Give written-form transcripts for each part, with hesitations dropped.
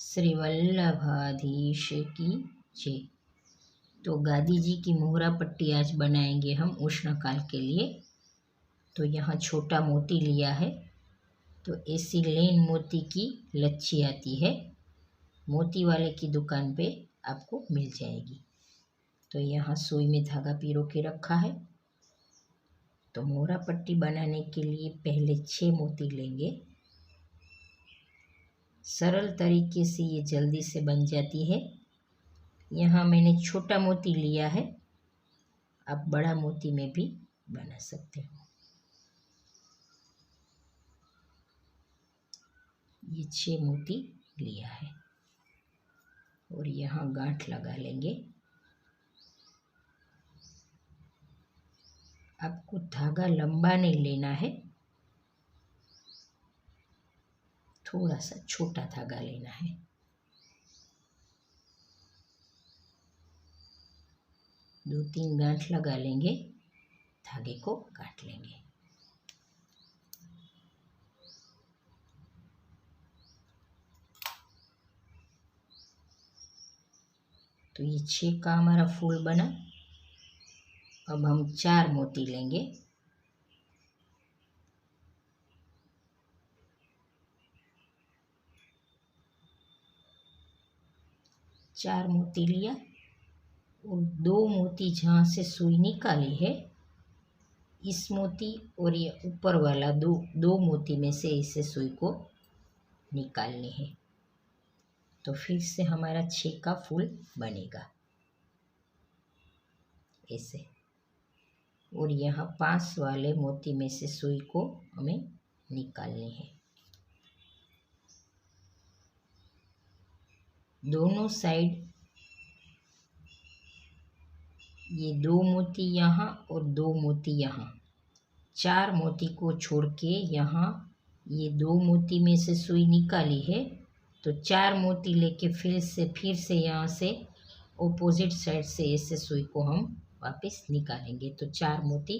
श्री वल्लभाधीश की जय। तो गादी जी की मोहरा पट्टी आज बनाएंगे हम उष्णकाल के लिए। तो यहाँ छोटा मोती लिया है। तो ऐसी लेन मोती की लच्छी आती है, मोती वाले की दुकान पे आपको मिल जाएगी। तो यहाँ सुई में धागा पिरो के रखा है। तो मोहरा पट्टी बनाने के लिए पहले 6 मोती लेंगे। सरल तरीके से ये जल्दी से बन जाती है। यहाँ मैंने छोटा मोती लिया है, आप बड़ा मोती में भी बना सकते हो। ये 6 मोती लिया है और यहाँ गांठ लगा लेंगे। आपको धागा लंबा नहीं लेना है, थोड़ा सा छोटा धागा लेना है। दो 3 गांठ लगा लेंगे, धागे को काट लेंगे। तो ये 6 का हमारा फूल बना। अब हम 4 मोती लेंगे। चार मोती लिया और 2 मोती जहाँ से सुई निकाली है, इस मोती और ये ऊपर वाला दो मोती में से इसे सुई को निकालनी है। तो फिर से हमारा 6 का फूल बनेगा ऐसे। और यहाँ 5 वाले मोती में से सुई को हमें निकालनी है। दोनों साइड ये 2 मोती यहाँ और 2 मोती यहाँ, 4 मोती को छोड़ के यहाँ ये 2 मोती में से सुई निकाली है। तो 4 मोती लेके फिर से यहाँ से ऑपोजिट साइड से ऐसे सुई को हम वापस निकालेंगे। तो 4 मोती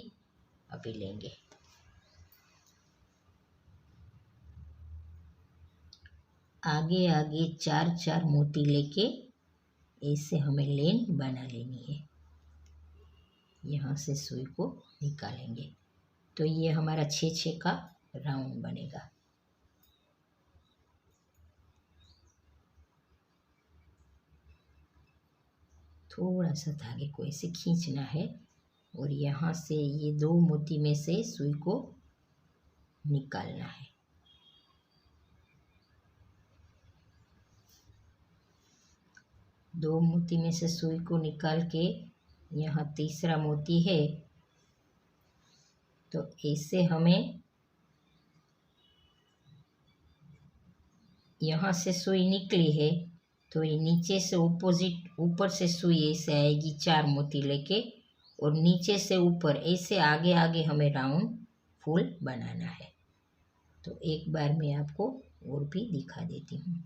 अभी लेंगे। आगे आगे 4 मोती लेके ऐसे हमें लेन बना लेनी है। यहाँ से सुई को निकालेंगे तो ये हमारा 6 का राउंड बनेगा। थोड़ा सा धागे को ऐसे खींचना है और यहाँ से ये 2 मोती में से सुई को निकालना है। दो मोती में से सुई को निकाल के यहाँ तीसरा मोती है। तो ऐसे हमें यहाँ से सुई निकली है, तो ये नीचे से ऑपोजिट ऊपर से सुई ऐसे आएगी 4 मोती लेके, और नीचे से ऊपर ऐसे आगे आगे हमें राउंड फूल बनाना है। तो एक बार मैं आपको और भी दिखा देती हूँ।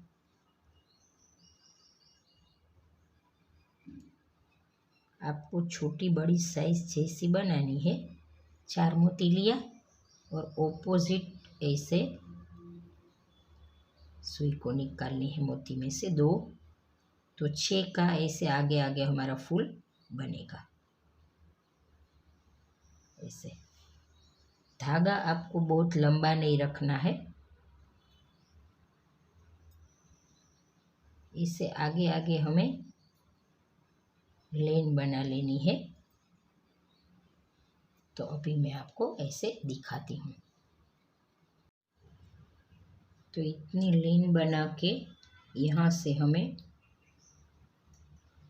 आपको छोटी बड़ी साइज जैसी बनानी है। 4 मोती लिया और ऑपोजिट ऐसे सुई को निकालनी है मोती में से 2। तो 6 का ऐसे आगे आगे हमारा फूल बनेगा ऐसे। धागा आपको बहुत लंबा नहीं रखना है, इसे आगे आगे हमें लेन बना लेनी है। तो अभी मैं आपको ऐसे दिखाती हूँ। तो इतनी लेन बना के यहाँ से हमें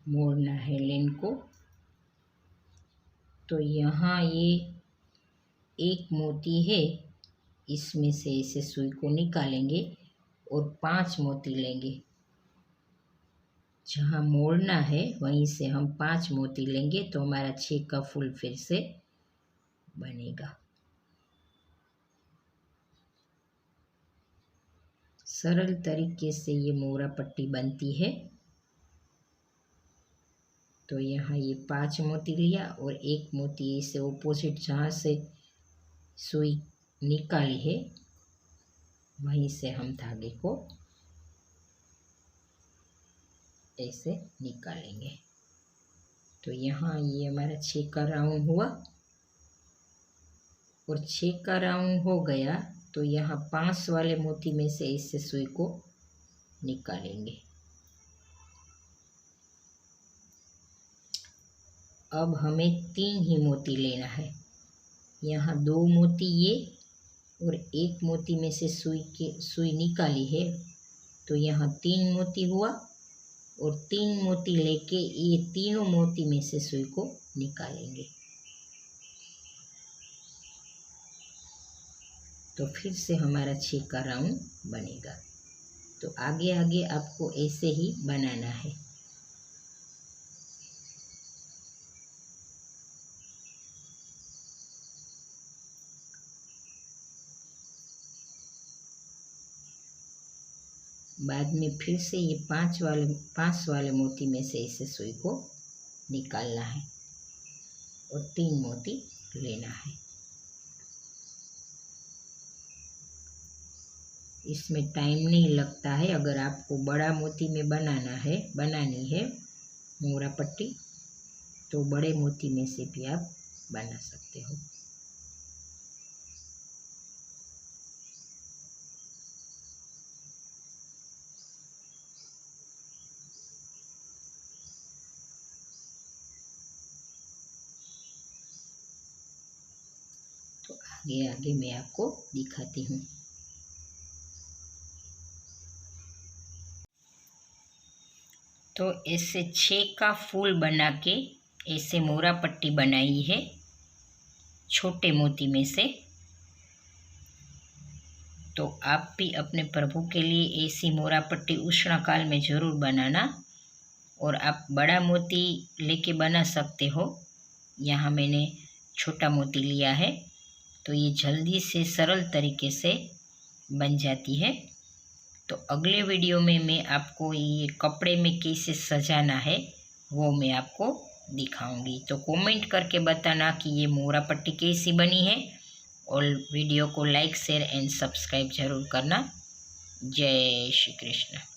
मोड़ना है लेन को। तो यहाँ ये 1 मोती है, इसमें से इसे सुई को निकालेंगे और 5 मोती लेंगे। जहाँ मोड़ना है वहीं से हम 5 मोती लेंगे तो हमारा 6 का फूल फिर से बनेगा। सरल तरीके से ये मोहरा पट्टी बनती है। तो यहाँ ये 5 मोती लिया और 1 मोती से ऑपोजिट जहाँ से सुई निकाली है वहीं से हम धागे को ऐसे निकालेंगे। तो यहाँ ये हमारा 6 का राउंड हुआ और 6 का राउंड हो गया तो यहाँ 5 वाले मोती में से इससे सुई को निकालेंगे। अब हमें 3 ही मोती लेना है। यहाँ 2 मोती ये और 1 मोती में से सुई निकाली है तो यहाँ 3 मोती हुआ और 3 मोती लेके ये तीनों मोती में से सुई को निकालेंगे। तो फिर से हमारा 6 का राउंड बनेगा। तो आगे आगे आपको ऐसे ही बनाना है। बाद में फिर से ये 5 वाले मोती में से इसे सुई को निकालना है और 3 मोती लेना है। इसमें टाइम नहीं लगता है। अगर आपको बड़ा मोती में बनानी है मोगरा पट्टी तो बड़े मोती में से भी आप बना सकते हो। तो आगे आगे मैं आपको दिखाती हूँ। तो ऐसे 6 का फूल बना के ऐसे मोगरा पट्टी बनाई है छोटे मोती में से। तो आप भी अपने प्रभु के लिए ऐसी मोगरा पट्टी उष्ण काल में ज़रूर बनाना। और आप बड़ा मोती लेके बना सकते हो। यहाँ मैंने छोटा मोती लिया है तो ये जल्दी से सरल तरीके से बन जाती है। तो अगले वीडियो में मैं आपको ये कपड़े में कैसे सजाना है वो मैं आपको दिखाऊंगी। तो कमेंट करके बताना कि ये मोगरा पट्टी कैसी बनी है और वीडियो को लाइक शेयर एंड सब्सक्राइब ज़रूर करना। जय श्री कृष्ण।